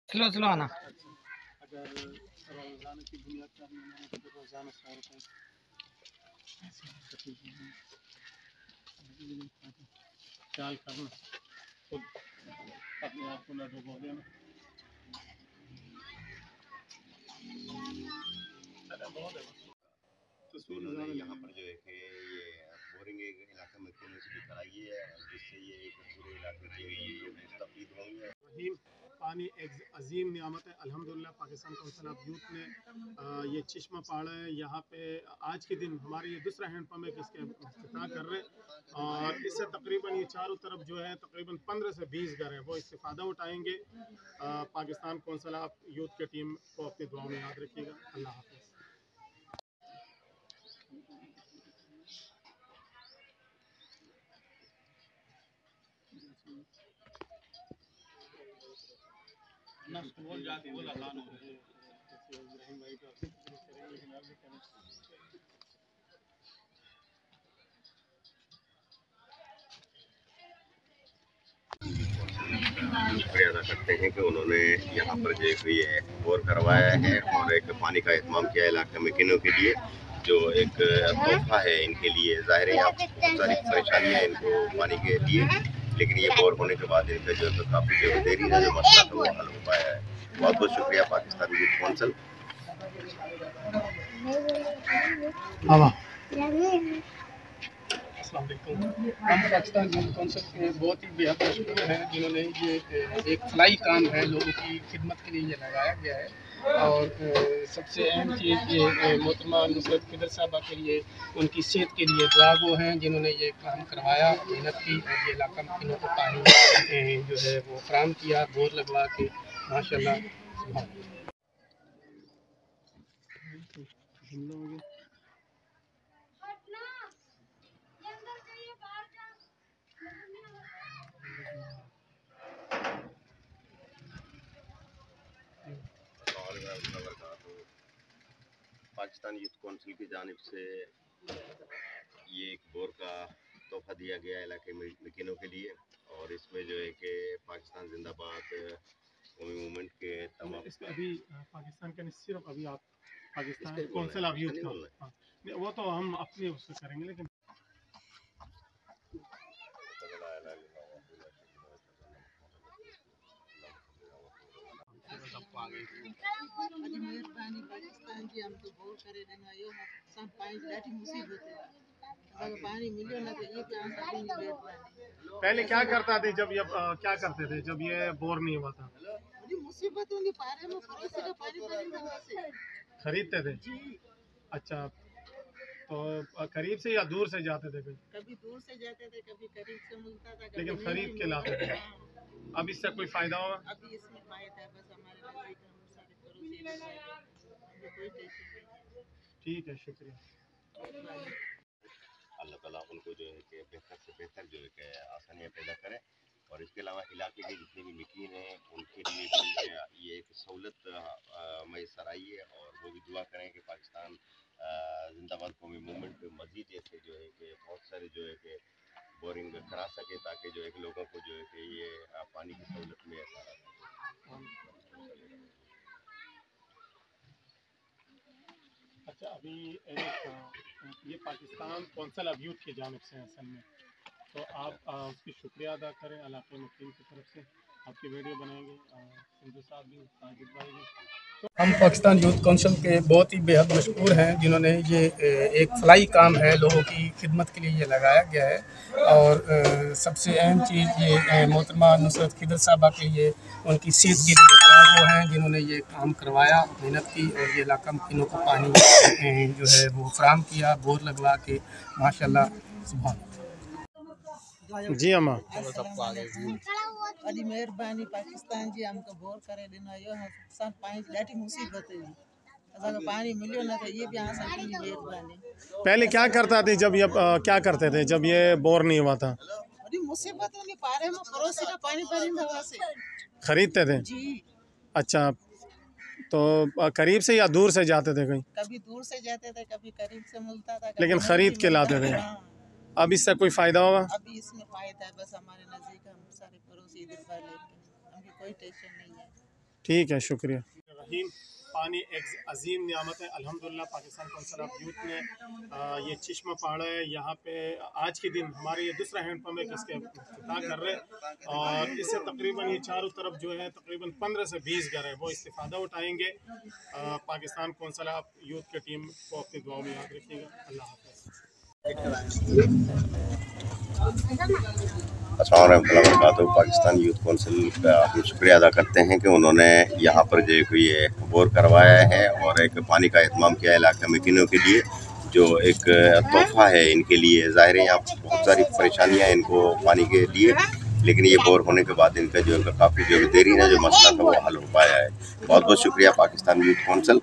Slow slow आना। अगर रोज़ाना की बुनियाद पर तो रोज़ाना 100 रुपये ख्याल करना, खुद अपने आप को न डुबो देना। तो उन्होंने यहाँ पर जो है कि ये बोरिंग इलाके में यूनिवर्सिटी कराई है, जिससे ये एक पूरे इलाके के लोग मुस्तफीद होंगे। पानी एक अजीम नियामत है। अल्हम्दुलिल्लाह पाकिस्तान काउंसिल ऑफ यूथ ने ये चश्मा पाड़ा है। यहाँ पे आज के दिन हमारे ये दूसरा हैंड पंप है कि इसके इफ्तिताह कर रहे हैं और इससे तकरीबन ये चारों तरफ जो है तकरीबन 15 से 20 घर हैं वो इस्तेफादा उठाएंगे। पाकिस्तान काउंसिल ऑफ यूथ के टीम को अपनी दुआओं में याद रखिएगा। अल्लाह हाफ़िज़। स्कूल जाके वो लगान हो रहे हैं। शुक्रिया अदा करते हैं कि उन्होंने यहाँ पर जो ये बोर करवाया है और एक पानी का एहतमाम किया इलाके में किनों के लिए, जो एक तोहफा है इनके लिए। ज़ाहिर है यहाँ बहुत सारी परेशानी है इनको पानी के लिए, लेकिन ये बोर होने के बाद इनका जो है काफ़ी जो देरी है जो मसला था वो हल हो पाया है। बहुत बहुत शुक्रिया पाकिस्तान यूथ काउंसिल। हम पाकिस्तान यूथ काउंसिल के बहुत ही बेहद मशहूर हैं जिन्होंने ये एक फलाई काम है लोगों की खिदमत के लिए ये लगाया गया है। और सबसे अहम चीज़ ये मोहतरमा नुसरत खिदर साहबा के लिए उनकी सेहत के लिए दुआ गो हैं जिन्होंने ये काम करवाया, मेहनत की और ये इलाका मकीनों को पानी जो है वो फराहम किया, बोर लगवा के। माशाल्लाह। पाकिस्तान यूथ काउंसिल की जानिब से ये एक बोर का तोहफा दिया गया इलाके में मकीनों के लिए, और इसमें जो है कि पाकिस्तान जिंदाबाद कौमी मूवमेंट के तमाम इसमें अभी पाकिस्तान का नहीं, सिर्फ अभी आप पाकिस्तान काउंसिल ऑफ यूथ का वो तो हम अपने उससे करेंगे, लेकिन मेहरबानी पाकिस्तान जी हम तो बोर करे देना यो सब पानी ॾाढी मुसीबत है। अगर पानी मिलियो ना तो ये क्या सारी मेहरबानी। पहले क्या करता थे जब ये क्या करते थे जब ये बोर नहीं हुआ था? बड़ी मुसीबत होनी पारे में पड़ोसी का पानी भरने से खरीदते थे जी। अच्छा, तो करीब से या दूर से जाते थे? कभी दूर से जाते थे, कभी करीब से मिलता था, लेकिन खरीद के लाते थे। अब इससे कोई फायदा होगा? अभी इसमें फायदा है, बस हमारे नजदीक हम सारे पड़ोसी कोई टेंशन नहीं। ठीक है, शुक्रिया। अल्लाह ताला उनको जो है कि बेहतर से बेहतर जो है कि आसानियाँ पैदा करें, और इसके अलावा इलाके के जितने भी मकीन हैं उनके लिए भी ये एक सहूलत मैसर आई है। और वो भी दुआ करें कि पाकिस्तान जिंदाबाद कौमी मूवमेंट मजीद ऐसे जो है कि बहुत सारे जो है कि बोरिंग करा सके, ताकि जो है कि लोगों को जो है कि ये पानी की सहूलत में ऐसा। अच्छा, अभी ये पाकिस्तान काउंसिल ऑफ यूथ की जानिब से असल में, तो आप उसकी शुक्रिया अदा करें इलाके मकीन की तरफ से। आपकी वीडियो बनाएंगे सिंधु साहब भी, साजिद भाई भी। हम पाकिस्तान यूथ काउंसिल के बहुत ही बेहद मशहूर हैं जिन्होंने ये एक फलाई काम है लोगों की खिदमत के लिए ये लगाया गया है। और सबसे अहम चीज़ ये मोहतरमा नुसरत खिदर साहबा के लिए उनकी सेहत के लिए दुआ गो हैं जिन्होंने ये काम करवाया, मेहनत की और ये इलाका मकीनों को पानी जो है वो फराहम किया, बोर लगवा के। माशाल्लाह, सुभान। जी अम्मा, बड़ी मेहरबानी पाकिस्तान जी हमको बोर करे देना यो सब पानी ॾाढी मुसीबत है। अगर पानी मिलियो ना तो ये भी यहाँ सब मेहरबानी। पहले क्या करता थे जब ये क्या करते थे जब ये बोर नहीं हुआ था? बड़ी मुसीबत होनी पारे में पड़ोसी का पानी भरी हवा से खरीदते थे जी। अच्छा, तो करीब से या दूर से जाते थे कहीं? कभी दूर से जाते थे, कभी करीब से मिलता था, लेकिन खरीद के लाते थे। अब इससे कोई फायदा होगा? अभी इसमें फायदा है, बस हमारे नजदीक हम सारे पड़ोसी इधर पर लेते हैं, हमें कोई टेंशन नहीं है। ठीक है, शुक्रिया। रहीम, पानी एक अजीम नियामत है। अल्हम्दुलिल्लाह पाकिस्तान कौंसिल ऑफ यूथ ने ये चश्मा पहाड़ा है, यहाँ पे आज के दिन हमारे ये दूसरा हैंडपम्प है कि इसके इफ्तिताह कर रहे हैं और इससे तकरीबन ये चारों तरफ जो है तकरीबन 15 से 20 घर है वो इस्तिफादा उठाएंगे। पाकिस्तान कौंसिल ऑफ यूथ की टीम को अपनी दुआओं में याद रखिएगा। अल्लाह हाफ़िज़। अस्सलाम वालेकुम वरहमतुल्लाहि। पाकिस्तान यूथ कौंसिल का हम शुक्रिया अदा करते हैं कि उन्होंने यहाँ पर जो ये बोर करवाया है और एक पानी का एहतमाम किया है इलाका मकीनों के लिए, जो एक तोहफा है इनके लिए। ज़ाहिर है यहाँ बहुत सारी परेशानियाँ इनको पानी के लिए, लेकिन ये बोर होने के बाद इनका जो काफ़ी जो देरी है जो मसला था वो हल हो पाया है। बहुत बहुत शुक्रिया पाकिस्तान यूथ कौंसिल।